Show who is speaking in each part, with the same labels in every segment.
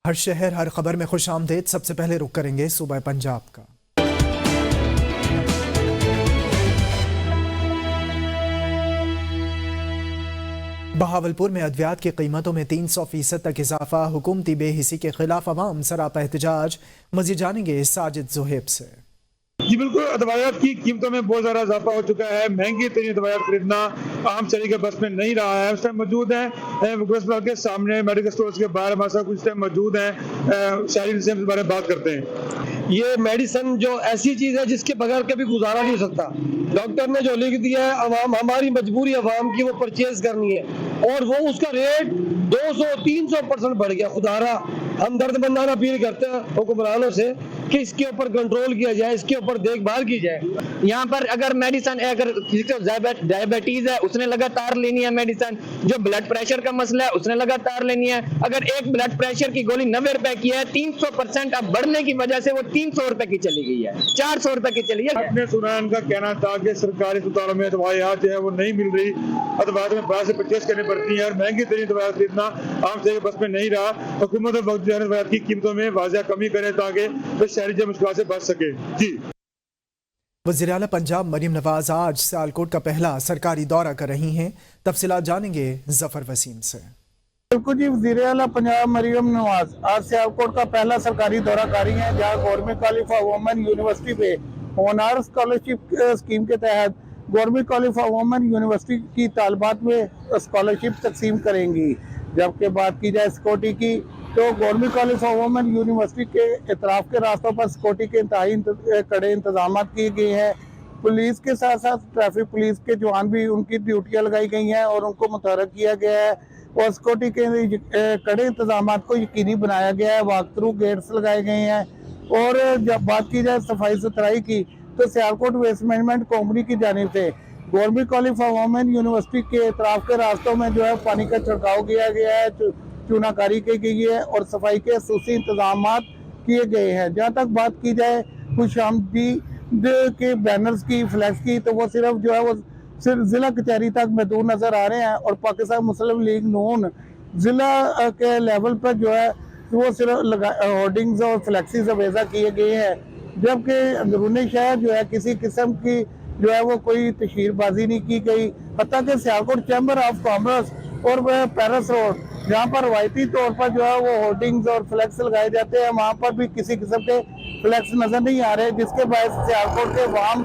Speaker 1: ہر شہر ہر خبر میں خوش آمدید۔ سب سے پہلے رخ کریں گے صوبہ پنجاب کا۔ بہاولپور میں ادویات کی قیمتوں میں 300% تک اضافہ، حکومتی بے حسی کے خلاف عوام سراپا احتجاج۔ مزید جانیں گے ساجد زہیب سے۔
Speaker 2: جی بالکل، ادویات کی قیمتوں میں بہت زیادہ اضافہ ہو چکا ہے۔ مہنگی ترین ادویات خریدنا عام شہری کے بس میں نہیں رہا ہے۔ اس ٹائم موجود ہیں اسپتال کے سامنے، میڈیکل اسٹورز کے باہر ہمارے ساتھ کچھ ٹائم موجود ہیں، شہری سے بارے میں بات کرتے ہیں۔
Speaker 3: یہ میڈیسن جو ایسی چیز ہے جس کے بغیر کبھی گزارا نہیں ہو سکتا۔ ڈاکٹر نے جو لکھ دیا ہے، عوام ہماری مجبوری عوام کی وہ پرچیز کرنی ہے، اور وہ اس کا ریٹ 200-300% بڑھ گیا۔ خدا را ہم درد مندانہ اپیل کرتے ہیں حکمرانوں سے کہ اس کے اوپر کنٹرول کیا جائے، اس کے اوپر دیکھ بھال کی جائے۔
Speaker 4: یہاں پر اگر میڈیسن اگر کسی کو ڈائبٹیز ہے اس نے لگاتار لینی ہے میڈیسن، جو بلڈ پریشر کا مسئلہ ہے اس نے لگاتار لینی ہے۔ اگر ایک بلڈ پریشر کی گولی 90 روپے کی ہے، 300% اب بڑھنے کی وجہ سے وہ 300 روپے کی چلی گئی ہے، 400 روپے کی چلی ہے۔
Speaker 2: آپ نے سنا ان کا کہنا تھا کہ سرکاری اسپتالوں میں دوائیات جو ہے وہ نہیں مل رہی، ادویات میں باہر سے پرچیز کرنی پڑتی ہیں، اور مہنگی ترین دوائیات خریدنا عام شہری کے بس میں نہیں رہا۔ حکومت اور وقت ادویات کی قیمتوں میں واضح کمی کرے تاکہ شہری جو مشکلات سے بچ سکے۔ جی
Speaker 1: وزیر اعلیٰ پنجاب مریم نواز آج سیالکوٹ کا پہلا سرکاری دورہ کر رہی ہیں۔ تفصیلات جانیں گے ظفر وسیم سے۔
Speaker 5: بالکل جی، وزیر اعلیٰ پنجاب مریم نواز آج سیالکوٹ کا پہلا سرکاری دورہ کر رہی ہیں، جہاں government college for women university پہ ہونہار اسکالرشپ اسکیم کے تحت government college for women university کی طالبات میں اسکالرشپ تقسیم کریں گی۔ جبکہ بات کی جائے سیکورٹی کی، تو government college for women university کے اطراف کے راستوں پر سیکورٹی کے انتہائی کڑے انتظامات کیے گئے ہیں۔ پولیس کے ساتھ ساتھ ٹریفک پولیس کے جوان بھی ان کی ڈیوٹیاں لگائی گئی ہیں اور ان کو متحرک کیا گیا ہے، اور سیکورٹی کے کڑے انتظامات کو یقینی بنایا گیا ہے۔ واک تھرو گیٹس لگائے گئے ہیں۔ اور جب بات کی جائے صفائی ستھرائی کی، تو سیالکوٹ ویسٹ مینجمنٹ کمپنی کی جانب سے government college for women university کے اطراف کے راستوں میں جو ہے پانی کا چھڑکاؤ کیا گیا ہے، چونا کاری کی گئی ہے، اور صفائی کے خصوصی انتظامات کیے گئے ہیں۔ جہاں تک بات کی جائے خوش آمدید کے بینرز کی، فلیکس کی، تو وہ صرف جو ہے وہ صرف ضلع کچہری تک محدود نظر آ رہے ہیں، اور پاکستان مسلم لیگ نون ضلع کے لیول پر جو ہے وہ صرف ہورڈنگز اور فلیکسیز ویزا کیے گئے ہیں۔ جبکہ اندرون شہر جو ہے کسی قسم کی جو ہے وہ کوئی تشہیر بازی نہیں کی گئی، حتیٰ کہ سیالکوٹ چیمبر آف کامرس اور پیرس روڈ جہاں پر روایتی طور پر جو ہے وہ ہورڈنگز اور فلیکس لگائے جاتے ہیں، وہاں پر بھی کسی قسم کے فلیکس نظر نہیں آ رہے، جس کے باعث سیالکوٹ کے عوام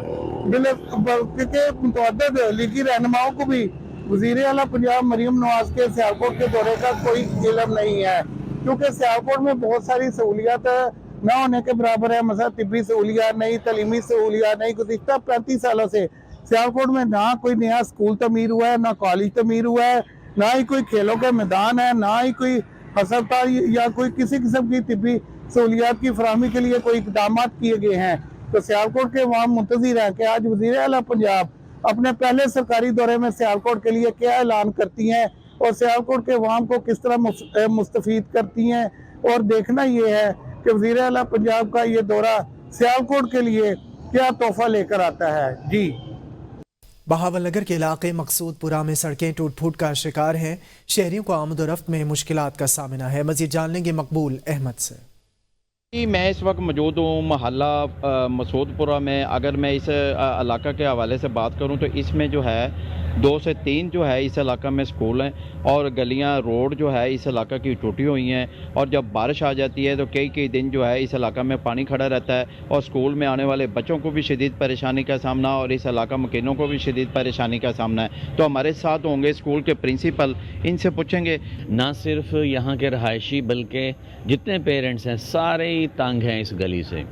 Speaker 5: کے متعدد لیگی رہنماؤں کو بھی وزیر اعلیٰ پنجاب مریم نواز کے سیالکوٹ کے دورے کا کوئی علم نہیں ہے، کیونکہ سیالکوٹ میں بہت ساری سہولیات نہ ہونے کے برابر ہے۔ مثلا طبی سہولیات نہیں، تعلیمی سہولیات نہیں۔ گزشتہ 35 سالوں سے سیالکوٹ میں نہ کوئی نیا اسکول تعمیر ہوا ہے، نہ کالج تعمیر ہوا ہے، نہ ہی کوئی کھیلوں کے میدان ہے، نہ ہی کوئی ہسپتال یا کوئی کسی قسم کی طبی سہولیات کی فراہمی کے لیے کوئی اقدامات کیے گئے ہیں۔ تو سیالکوٹ کے عوام منتظر ہیں کہ آج وزیر اعلیٰ پنجاب اپنے پہلے سرکاری دورے میں سیالکوٹ کے لیے کیا اعلان کرتی ہیں، اور سیالکوٹ کے عوام کو کس طرح مستفید کرتی ہیں، اور دیکھنا یہ ہے کہ وزیر اعلیٰ پنجاب کا یہ دورہ سیالکوٹ کے لیے کیا تحفہ لے کر آتا ہے۔ جی
Speaker 1: بہاول نگر کے علاقے مقصود پورہ میں سڑکیں ٹوٹ پھوٹ کا شکار ہیں، شہریوں کو آمد و رفت میں مشکلات کا سامنا ہے۔ مزید جان لیں گے مقبول احمد سے۔
Speaker 6: میں اس وقت موجود ہوں محلہ مسعود پورہ میں۔ اگر میں اس علاقہ کے حوالے سے بات کروں تو اس میں جو ہے 2 سے 3 جو ہے اس علاقہ میں سکول ہیں، اور گلیاں روڈ جو ہے اس علاقہ کی ٹوٹی ہوئی ہیں، اور جب بارش آ جاتی ہے تو کئی دن جو ہے اس علاقہ میں پانی کھڑا رہتا ہے، اور سکول میں آنے والے بچوں کو بھی شدید پریشانی کا سامنا، اور اس علاقہ مکینوں کو بھی شدید پریشانی کا سامنا ہے۔ تو ہمارے ساتھ ہوں گے سکول کے پرنسپل، ان سے پوچھیں گے۔
Speaker 7: نہ صرف یہاں کے رہائشی بلکہ جتنے پیرنٹس ہیں سارے ہی تنگ ہیں اس گلی سے۔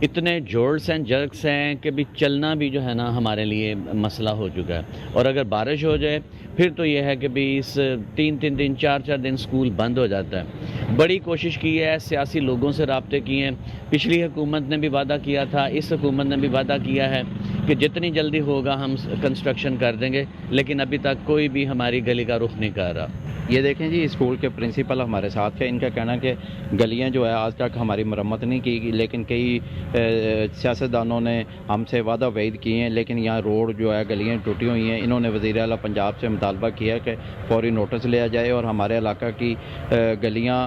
Speaker 7: اتنے جولٹس اینڈ جرکس ہیں کہ بھی چلنا بھی جو ہے نا ہمارے لیے مسئلہ ہو چکا ہے، اور اگر بارش ہو جائے پھر تو یہ ہے کہ بھی اس 3 دن 4 دن سکول بند ہو جاتا ہے۔ بڑی کوشش کی ہے، سیاسی لوگوں سے رابطے کیے ہیں، پچھلی حکومت نے بھی وعدہ کیا تھا، اس حکومت نے بھی وعدہ کیا ہے کہ جتنی جلدی ہوگا ہم کنسٹرکشن کر دیں گے، لیکن ابھی تک کوئی بھی ہماری گلی کا رخ نہیں کر رہا۔
Speaker 6: یہ دیکھیں جی، اسکول کے پرنسپل ہمارے ساتھ ہیں، ان کا کہنا ہے کہ گلیاں جو ہے آج تک ہماری مرمت نہیں کی گئی، لیکن کئی سیاستدانوں نے ہم سے وعدہ وعید کیے ہیں، لیکن یہاں روڈ جو ہے گلیاں ٹوٹی ہوئی ہیں۔ انہوں نے وزیر اعلیٰ پنجاب سے مطالبہ کیا کہ فوری نوٹس لیا جائے اور ہمارے علاقہ کی گلیاں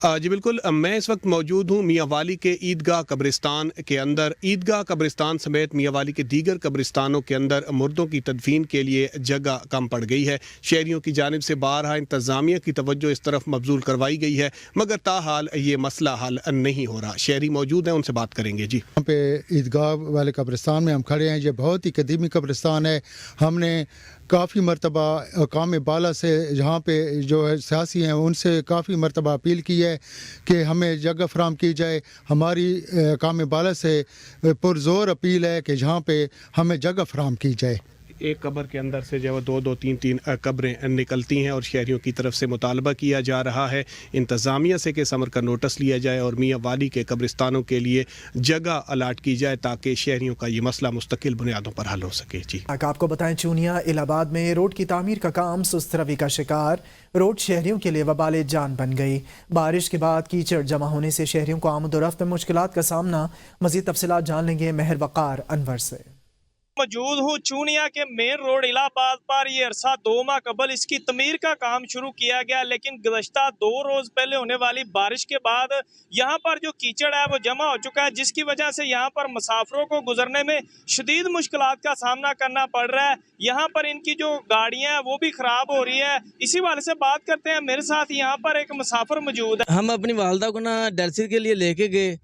Speaker 8: جی بالکل، میں اس وقت موجود ہوں میاں والی کے عیدگاہ قبرستان کے اندر۔ عیدگاہ قبرستان سمیت میاں والی کے دیگر قبرستانوں کے اندر مردوں کی تدفین کے لیے جگہ کم پڑ گئی ہے۔ شہریوں کی جانب سے بارہا انتظامیہ کی توجہ اس طرف مبذول کروائی گئی ہے، مگر تاحال یہ مسئلہ حل نہیں ہو رہا۔ شہری موجود ہیں، ان سے بات کریں گے۔ جی،
Speaker 9: یہاں پہ عیدگاہ والے قبرستان میں ہم کھڑے ہیں۔ یہ بہت ہی قدیمی قبرستان ہے۔ ہم نے کافی مرتبہ حکام بالا سے، جہاں پہ جو سیاسی ہیں ان سے کافی مرتبہ اپیل کی ہے کہ ہمیں جگہ فراہم کی جائے۔ ہماری حکام بالا سے پرزور اپیل ہے کہ جہاں پہ ہمیں جگہ فراہم کی جائے۔
Speaker 8: ایک قبر کے اندر سے جو دو تین قبریں نکلتی ہیں اور شہریوں کی طرف سے مطالبہ کیا جا رہا ہے انتظامیہ سے کہ اس امر کا نوٹس لیا جائے اور میاں والی کے قبرستانوں کے لیے جگہ الاٹ کی جائے تاکہ شہریوں کا یہ مسئلہ مستقل بنیادوں پر حل ہو سکے۔ جی،
Speaker 1: آپ کو بتائیں چونیا الہ آباد میں روڈ کی تعمیر کا کام سست روی کا شکار۔ روڈ شہریوں کے لیے وبال جان بن گئی۔ بارش کے بعد کیچڑ جمع ہونے سے شہریوں کو آمد و رفت میں مشکلات کا سامنا۔ مزید تفصیلات جان لیں گے مہر وقار انور سے۔
Speaker 10: موجود ہوں چونیا کے مین روڈ الہ آباد پر۔ یہ عرصہ 2 ماہ قبل اس کی تعمیر کا کام شروع کیا گیا، لیکن گزشتہ 2 روز پہلے ہونے والی بارش کے بعد یہاں پر جو کیچڑ ہے وہ جمع ہو چکا ہے، جس کی وجہ سے یہاں پر مسافروں کو گزرنے میں شدید مشکلات کا سامنا کرنا پڑ رہا ہے۔ یہاں پر ان کی جو گاڑیاں ہیں وہ بھی خراب ہو رہی ہے۔ اسی والے سے بات کرتے ہیں، میرے ساتھ یہاں پر ایک مسافر موجود ہے۔
Speaker 11: ہم اپنی والدہ کو ڈیلسی کے لیے لے کے گئے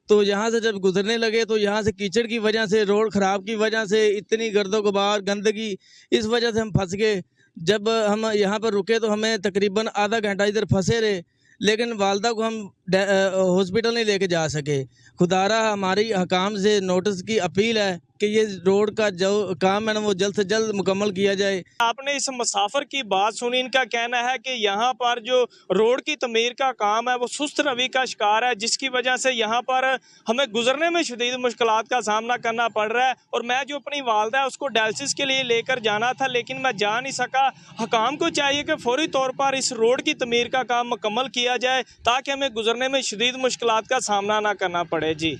Speaker 11: تو یہاں سے جب گزرنے لگے تو یہاں سے کیچڑ کی وجہ سے، روڈ خراب کی وجہ سے، اتنی گرد و غبار گندگی، اس وجہ سے ہم پھنس گئے۔ جب ہم یہاں پر رکے تو ہمیں تقریباً آدھا گھنٹہ ادھر پھنسے رہے، لیکن والدہ کو ہم ہاسپٹل نہیں لے کے جا سکے۔ خدارہ ہماری حکام سے نوٹس کی اپیل ہے کہ یہ روڈ کا جو کام ہے وہ جلد سے جلد مکمل کیا جائے۔
Speaker 10: آپ نے اس مسافر کی بات سنی، ان کا کہنا ہے کہ یہاں پر جو روڈ کی تعمیر کا کام ہے وہ سست روی کا شکار ہے، جس کی وجہ سے یہاں پر ہمیں گزرنے میں شدید مشکلات کا سامنا کرنا پڑ رہا ہے۔ اور میں جو اپنی والدہ ہے اس کو ڈائلسس کے لیے لے کر جانا تھا، لیکن میں جا نہیں سکا۔ حکام کو چاہیے کہ فوری طور پر اس روڈ کی تعمیر کا کام مکمل کیا جائے تاکہ ہمیں گزرنے میں شدید مشکلات کا سامنا نہ کرنا پڑے۔ جی،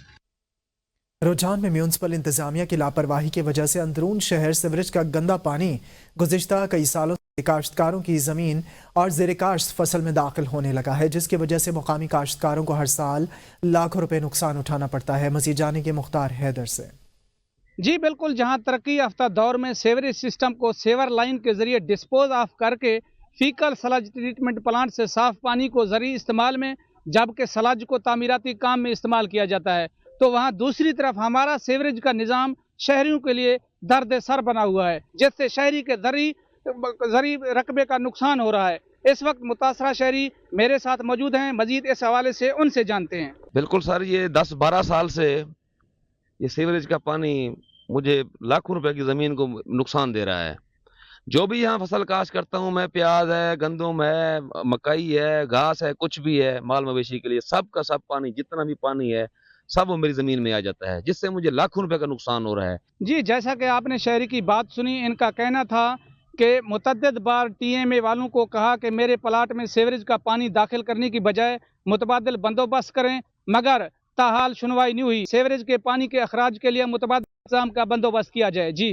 Speaker 1: رجحان میں میونسپل انتظامیہ کی لاپرواہی کی وجہ سے اندرون شہر سیوریج کا گندا پانی گزشتہ کئی سالوں سے کاشتکاروں کی زمین اور زیر کاشت فصل میں داخل ہونے لگا ہے، جس کی وجہ سے مقامی کاشتکاروں کو ہر سال لاکھوں روپے نقصان اٹھانا پڑتا ہے۔ مزید جانیں گے مختار حیدر سے۔
Speaker 12: جی بالکل، جہاں ترقی یافتہ دور میں سیوریج سسٹم کو سیور لائن کے ذریعے ڈسپوز آف کر کے فیکل سلج ٹریٹمنٹ پلانٹ سے صاف پانی کو زرعی استعمال میں، جبکہ سلج کو تعمیراتی کام میں استعمال کیا جاتا ہے، تو وہاں دوسری طرف ہمارا سیوریج کا نظام شہریوں کے لیے درد سر بنا ہوا ہے، جس سے شہری کے زرعی رقبے کا نقصان ہو رہا ہے۔ اس وقت متاثرہ شہری میرے ساتھ موجود ہیں، مزید اس حوالے سے ان سے جانتے ہیں۔
Speaker 13: بالکل سر، یہ 10-12 سال سے یہ سیوریج کا پانی مجھے لاکھوں روپے کی زمین کو نقصان دے رہا ہے۔ جو بھی یہاں فصل کاشت کرتا ہوں میں، پیاز ہے، گندم ہے، مکئی ہے، گھاس ہے، کچھ بھی ہے مال مویشی کے لیے، سب کا سب پانی، جتنا بھی پانی ہے سب وہ میری زمین میں آ جاتا ہے، جس سے مجھے لاکھوں روپے کا نقصان ہو رہا ہے۔
Speaker 12: جی، جیسا کہ آپ نے شہری کی بات سنی، ان کا کہنا تھا کہ متعدد بار ٹی ایم اے والوں کو کہا کہ میرے پلاٹ میں سیوریج کا پانی داخل کرنے کی بجائے متبادل بندوبست کریں، مگر تاحال سنوائی نہیں ہوئی۔ سیوریج کے پانی کے اخراج کے لیے متبادل انتظام کا بندوبست کیا جائے۔ جی،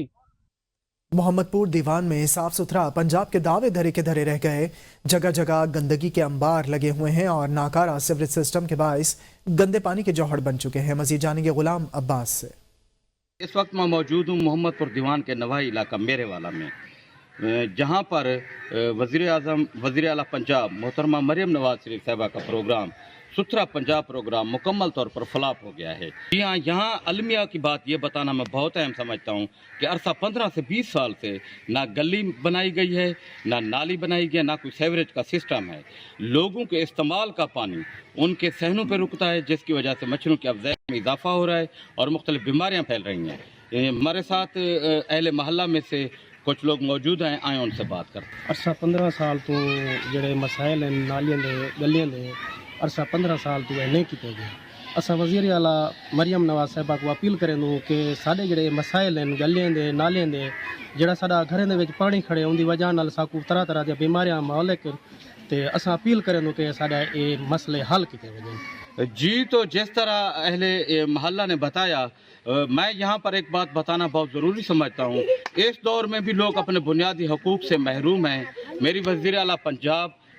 Speaker 1: محمد پور دیوان میں صاف ستھرا پنجاب کے دعوے دھرے کے دھرے رہ گئے۔ جگہ جگہ گندگی کے انبار لگے ہوئے ہیں اور ناکارہ سیوریج سسٹم کے باعث گندے پانی کے جوہر بن چکے ہیں۔ مزید جانیں گے غلام عباس سے۔
Speaker 14: اس وقت میں موجود ہوں محمد پور دیوان کے نواحی علاقہ میرے والا میں، جہاں پر وزیر اعظم وزیر اعلیٰ پنجاب محترمہ مریم نواز شریف صاحبہ کا پروگرام ستھرا پنجاب پروگرام مکمل طور پر فلاپ ہو گیا ہے۔ یہاں المیہ کی بات یہ بتانا میں بہت اہم سمجھتا ہوں کہ عرصہ 15 سے 20 سال سے نہ گلی بنائی گئی ہے، نہ نالی بنائی گئی ہے، نہ کوئی سیوریج کا سسٹم ہے۔ لوگوں کے استعمال کا پانی ان کے صحنوں پہ رکتا ہے، جس کی وجہ سے مچھروں کی افزائش میں اضافہ ہو رہا ہے اور مختلف بیماریاں پھیل رہی ہیں۔ ہمارے ساتھ اہل محلہ میں سے کچھ لوگ موجود ہیں، آئیں ان سے بات کرتے ہیں۔
Speaker 15: عرصہ 15 سال تو جڑے مسائل ہیں نالیاں دے گلیاں دے، عرصہ 15 سال تو نہیں کیتے گئے۔ اسا وزیر اعلیٰ مریم نواز صاحبہ کو اپیل کریں کہ سارے جڑے مسائل ہیں گلیاں دے نالیاں دے، جڑا ساڈا گھریں دے وچ پانی کھڑے ان دی وجہ نال ساکو طرح طرح دی بیماریاں مہلک، تے اسا اپیل کریں کہ ساڈا یہ مسئلے حل کیتے وجہ۔
Speaker 14: جی، تو جس طرح اہل محلہ نے بتایا، میں یہاں پر ایک بات بتانا بہت ضروری سمجھتا ہوں۔ اس دور میں بھی لوگ اپنے بنیادی حقوق سے محروم ہیں۔ میری وزیر اعلیٰ پنجاب